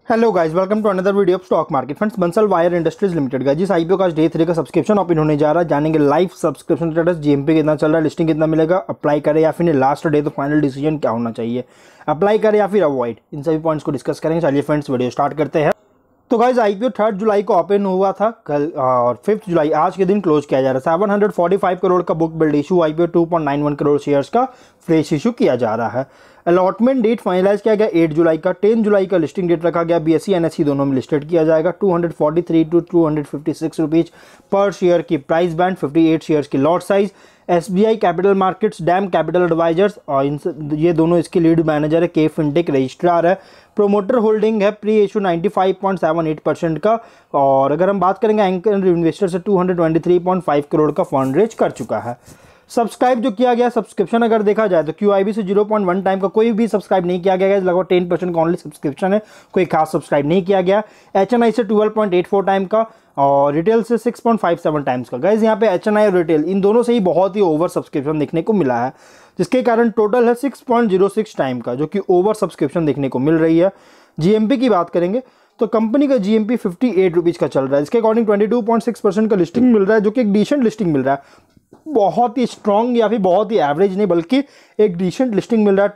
Hello guys, welcome to another video of stock market funds. Bansal wire industries limited का जिस IPO का day 3 का subscription open होने जा रहा है, जानेंगे लाइव सब्सक्रिप्शन स्टेटस, जीएमपी कितना चल रहा है, लिस्टिंग कितना मिलेगा, अप्लाई करें या फिर लास्ट डे तो फाइनल डिसीजन क्या होना चाहिए, अप्लाई करें या फिर अवॉइड, इन सभी पॉइंट्स को डिस्कस करेंगे। चलिए फ्रेंड्स, वीडियो स्टार्ट करते हैं। तो गाइस, आईपीओ 3 जुलाई को ओपन हुआ था कल और 5 जुलाई आज के दिन क्लोज किया जा रहा है। 745 करोड़ का book build issue, IPO 2.91 crore shares का फ्रेश इशू किया जा रहा है। अलॉटमेंट डेट फाइनलाइज किया गया 8 जुलाई का। 10 जुलाई का लिस्टिंग डेट रखा गया। बीएसई एनएसई दोनों में लिस्टेड किया जाएगा। 243 टू 256 रुपीज पर शेयर की प्राइस बैंड, 58 शेयर्स की lot size. SBI capital markets, DAM capital advisors और ये दोनों इसके लीड मैनेजर है। के फिनटेक रजिस्ट्रार है। प्रोमोटर होल्डिंग है प्री इशू 95.78% का। और अगर हम बात करेंगे एंकर इन्वेस्टर से 223.5 करोड़ का फंड रेज कर चुका है। सब्सक्राइब जो किया गया सब्सक्रिप्शन अगर देखा जाए तो क्यूआईबी से 0.1 टाइम का कोई भी सब्सक्राइब नहीं किया गया है, लगभग 10% का ओनली सब्सक्रिप्शन है, कोई खास सब्सक्राइब नहीं किया गया। एचएनआई से 12.84 टाइम का और रिटेल से 6.57 टाइम्स का। गाइज यहाँ पे एचएनआई और रिटेल इन दोनों से ही बहुत ही ओवर सब्सक्रिप्शन देखने को मिला है, जिसके कारण टोटल है 6.06 टाइम का, जो कि ओवर सब्सक्रिप्शन देखने को मिल रही है। जीएमपी की बात करेंगे तो कंपनी का जीएमपी 58 रुपीज़ का चल रहा है। इसके अकॉर्डिंग 22.6% का लिस्टिंग मिल रहा है, जो कि एक डिसेंट लिस्टिंग मिल रहा है। बहुत ही स्ट्रॉन्ग या फिर बहुत ही एवरेज नहीं, बल्कि एक डिसेंट लिस्टिंग मिल रहा है।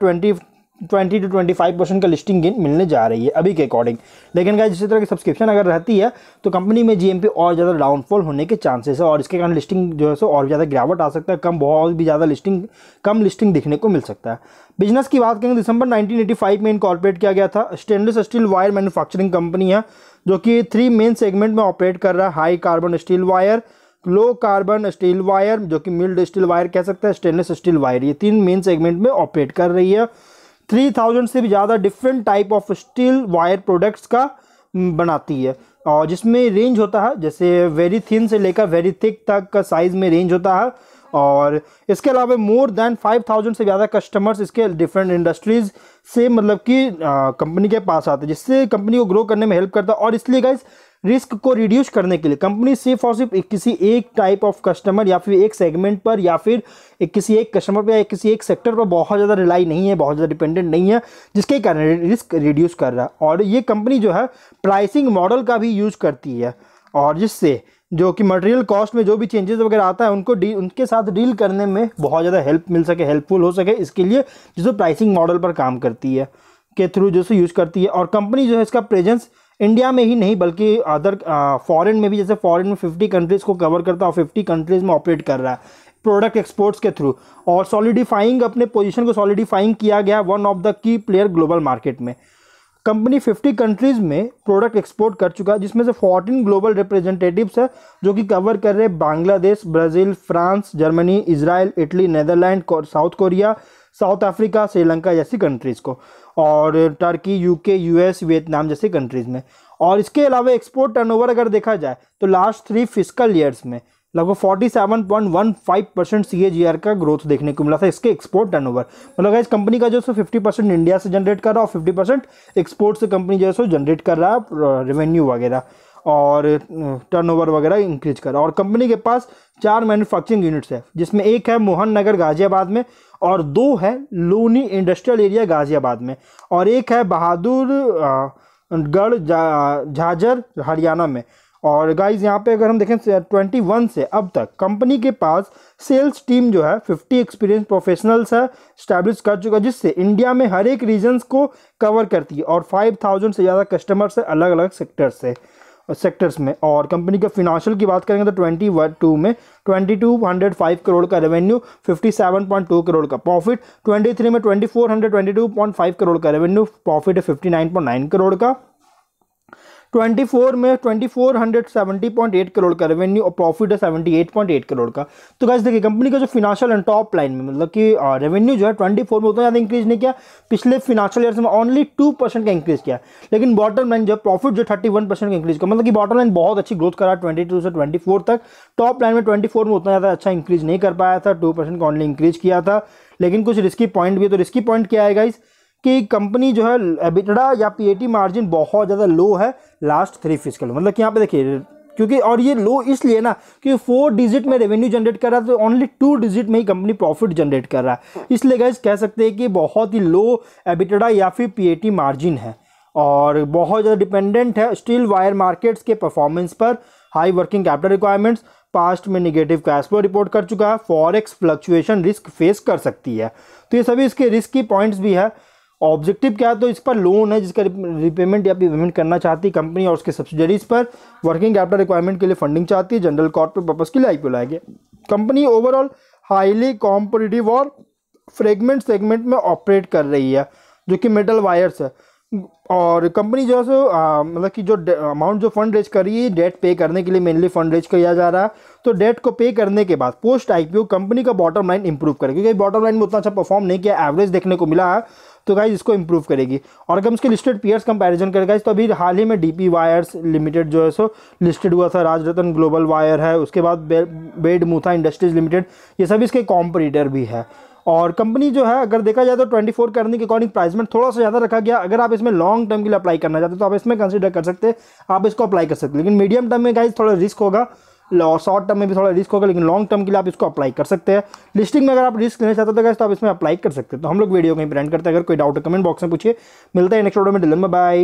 20 टू 25% का लिस्टिंग गेन मिलने जा रही है अभी के अकॉर्डिंग। लेकिन गाइस, इसी तरह की सब्सक्रिप्शन अगर रहती है तो कंपनी में जीएमपी और ज़्यादा डाउनफॉल होने के चांसेस है और इसके कारण लिस्टिंग जो है सो और ज़्यादा गिरावट आ सकता है, बहुत भी ज़्यादा कम लिस्टिंग दिखने को मिल सकता है। बिजनेस की बात करेंगे, दिसंबर 1985 में इनकॉर्पोरेट किया गया था। Stainless steel wire manufacturing company है, जो कि 3 मेन सेगमेंट में ऑपरेट कर रहा है। High carbon steel wire, low carbon steel wire, जो कि मिल्ड स्टील वायर कह सकते हैं, स्टेनलेस स्टील वायर, ये 3 मेन सेगमेंट में ऑपरेट कर रही है। 3000 से भी ज़्यादा different type of steel wire products का बनाती है, और जिसमें रेंज होता है जैसे वेरी थिन से लेकर वेरी थिक तक का साइज में रेंज होता है। और इसके अलावा मोर देन 5000 से ज़्यादा कस्टमर्स इसके डिफरेंट इंडस्ट्रीज से मतलब कि कंपनी के पास आते हैं, जिससे कंपनी को ग्रो करने में हेल्प करता है। और इसलिए गाइस, रिस्क को रिड्यूस करने के लिए कंपनी सिर्फ और सिर्फ किसी एक टाइप ऑफ कस्टमर या फिर एक सेगमेंट पर या फिर किसी एक कस्टमर पर या किसी एक सेक्टर पर बहुत ज़्यादा रिलाई नहीं है, बहुत ज़्यादा डिपेंडेंट नहीं है, जिसके कारण रिस्क रिड्यूस कर रहा है। और ये कंपनी जो है प्राइसिंग मॉडल का भी यूज़ करती है, और जिससे जो कि मटेरियल कॉस्ट में जो भी चेंजेस वगैरह आता है उनको उनके साथ डील करने में बहुत ज़्यादा हेल्पफुल हो सके, इसके लिए जो प्राइसिंग मॉडल पर काम करती है के थ्रू जो यूज़ करती है। और कंपनी जो है इसका प्रेजेंस इंडिया में ही नहीं बल्कि अदर फॉरेन में भी, जैसे फॉरेन में 50 कंट्रीज़ को कवर करता है और 50 कंट्रीज़ में ऑपरेट कर रहा है प्रोडक्ट एक्सपोर्ट्स के थ्रू। और सॉलिडिफाइंग अपने पोजीशन को सॉलिडिफाइंग किया गया one of the key player global market में। कंपनी 50 कंट्रीज़ में प्रोडक्ट एक्सपोर्ट कर चुका है, जिसमें से 14 ग्लोबल रिप्रेजेंटेटिव्स है, जो कि कवर कर रहे हैं Bangladesh, Brazil, France, Germany, Israel, Italy, Netherland, south Korea, south Africa, Sri Lanka जैसी कंट्रीज़ को, और टर्की, यूके, यूएस, वियतनाम जैसी कंट्रीज़ में। और इसके अलावा एक्सपोर्ट टर्नओवर अगर देखा जाए तो लास्ट 3 फिस्कल ईयर्स में लगभग 47.15% CAGR का ग्रोथ देखने को मिला था इसके एक्सपोर्ट टर्नओवर। मतलब इस कंपनी का जो है 50% इंडिया से जनरेट कर रहा है और 50% एक्सपोर्ट से कंपनी जो है जनरेट कर रहा है रेवेन्यू वगैरह और टर्नओवर वगैरह इंक्रीज कर रहा है। और कंपनी के पास 4 मैन्युफैक्चरिंग यूनिट्स है, जिसमें एक है मोहन नगर गाजियाबाद में, और 2 है लोनी इंडस्ट्रियल एरिया गाजियाबाद में, और एक है बहादुरगढ़ झाझर हरियाणा में। और गाइज यहाँ पे अगर हम देखें 21 से अब तक कंपनी के पास सेल्स टीम जो है 50 एक्सपीरियंस प्रोफेशनल्स है स्टैब्लिश कर चुका, जिससे इंडिया में हर एक रीजन्स को कवर करती है और 5000 से ज़्यादा कस्टमर्स है अलग अलग सेक्टर्स में। और कंपनी के फिनेंशियल की बात करेंगे तो 22 में 2205 करोड़ का रेवेन्यू, 57.2 करोड़ का प्रॉफिट। 23 में 2422.5 करोड़ का रेवेन्यू, प्रॉफिट है 59.9 करोड़ का। 24 में 2470.8 करोड़ का रेवेन्यू और प्रॉफिट है 78.8 करोड़ का। तो गाइस देखिए, कंपनी का जो फिनेंशियल एंड टॉप लाइन में मतलब कि रेवेन्यू जो है 24 में उतना ज़्यादा इंक्रीज नहीं किया, पिछले फिनेंशियल ईयर्स में ओनली 2% का इंक्रीज किया। लेकिन बॉटम लाइन जो है प्रॉफिट जो 31% का इंक्रीज किया, मतलब कि बॉटम लाइन बहुत अच्छी ग्रोथ करा 22 से 24 तक। टॉप लाइन में 24 में उतना ज़्यादा अच्छा इंक्रीज नहीं कर पाया था, 2% का ओनली इंक्रीज किया था। लेकिन कुछ रिस्की पॉइंट भी है, तो रिस्की पॉइंट क्या है गाइस कि कंपनी जो है एबिटडा या पीएटी मार्जिन बहुत ज़्यादा लो है लास्ट 3 फिस्कल, मतलब कि यहाँ पे देखिए क्योंकि, और ये लो इसलिए ना कि 4 डिजिट में रेवेन्यू जनरेट कर रहा है तो ओनली 2 डिजिट में ही कंपनी प्रॉफिट जनरेट कर रहा है, इसलिए गाइस कह सकते हैं कि बहुत ही लो एबिटडा या फिर पीएटी मार्जिन है। और बहुत ज़्यादा डिपेंडेंट है स्टील वायर मार्केट्स के परफॉर्मेंस पर, high working capital requirements, past में निगेटिव कैश फ्लो रिपोर्ट कर चुका है, फॉरेक्स फ्लक्चुएशन रिस्क फेस कर सकती है। तो ये सभी इसके रिस्क की पॉइंट्स भी है। ऑब्जेक्टिव क्या है, तो इस पर लोन है जिसका रिपेमेंट या पेमेंट करना चाहती है कंपनी और उसके सब्सिडरीज पर, वर्किंग कैपिटल रिक्वायरमेंट के लिए फंडिंग चाहती है, जनरल कॉर्पोरेट पर्पस के लिए आईपीओ लाएगी। कंपनी ओवरऑल हाईली कॉम्पिटिटिव और फ्रेगमेंट सेगमेंट में ऑपरेट कर रही है जो कि मेटल वायर्स है। और कंपनी जो है सो मतलब कि जो अमाउंट जो फंड रेज कर रही है डेट पे करने के लिए मेनली फंड रेज किया जा रहा है। तो डेट को पे करने के बाद पोस्ट आईपीओ कंपनी का बॉटम लाइन इंप्रूव करेगी, क्योंकि बॉटम लाइन में उतना अच्छा परफॉर्म नहीं किया, एवरेज देखने को मिला है, तो गाइज इसको इंप्रूव करेगी। और अगर हम इसके लिस्टेड पीयर्स कंपैरिजन करें गाइज, तो अभी हाल ही में डीपी वायर्स लिमिटेड जो है सो लिस्टेड हुआ था, राजरत्न ग्लोबल वायर है, उसके बाद बेड मूथा इंडस्ट्रीज लिमिटेड, ये सभी इसके कॉम्पिटिटर भी है। और कंपनी जो है अगर देखा जाए तो 24 करने के अकॉर्डिंग प्राइसमेंट थोड़ा सा ज़्यादा रखा गया। अगर आप इसमें लॉन्ग टर्म के लिए अप्लाई करना चाहते हो तो आप इसमें कंसीडर कर सकते हैं, आप इसको अप्लाई कर सकते हैं। लेकिन मीडियम टर्म में गाइज थोड़ा रिस्क होगा, शॉर्ट टर्म में भी थोड़ा रिस्क होगा, लेकिन लॉन्ग टर्म के लिए आप इसको अप्लाई कर सकते हैं। लिस्टिंग में अगर आप रिस्क लेना चाहते हो तो गाइज तो आप इसमें अप्लाई कर सकते हैं। तो हम लोग वीडियो कहीं ब्रांड करते हैं, अगर कोई डाउट है कमेंट बॉक्स में पूछिए। मिलता है नेक्स्ट वीडियो में, बाय।